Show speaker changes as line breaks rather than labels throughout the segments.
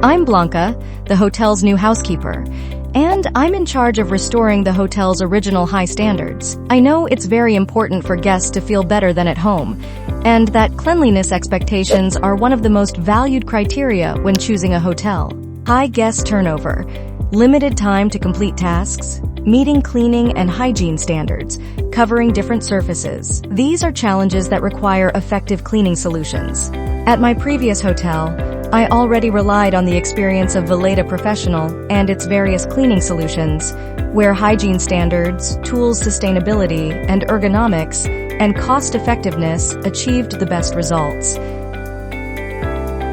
I'm Blanca, the hotel's new housekeeper, and I'm in charge of restoring the hotel's original high standards. I know it's very important for guests to feel better than at home, and that cleanliness expectations are one of the most valued criteria when choosing a hotel. High guest turnover, limited time to complete tasks, meeting cleaning and hygiene standards, covering different surfaces. These are challenges that require effective cleaning solutions. At my previous hotel, I already relied on the experience of Vileda Professional and its various cleaning solutions, where hygiene standards, tools sustainability, and ergonomics, and cost-effectiveness achieved the best results.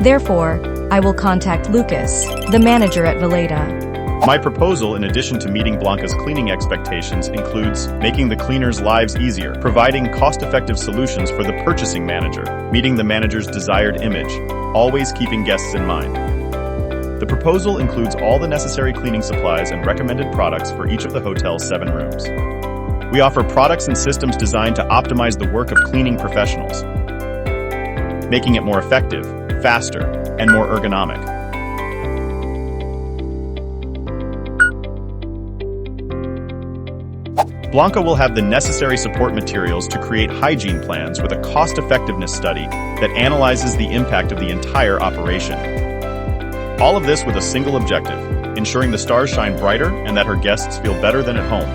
Therefore, I will contact Lucas, the manager at Vileda.
My proposal, in addition to meeting Blanca's cleaning expectations, includes making the cleaners' lives easier, providing cost-effective solutions for the purchasing manager, meeting the manager's desired image, always keeping guests in mind. The proposal includes all the necessary cleaning supplies and recommended products for each of the hotel's 7 rooms. We offer products and systems designed to optimize the work of cleaning professionals, making it more effective, faster, and more ergonomic. Blanca will have the necessary support materials to create hygiene plans with a cost-effectiveness study that analyzes the impact of the entire operation. All of this with a single objective, ensuring the stars shine brighter and that her guests feel better than at home.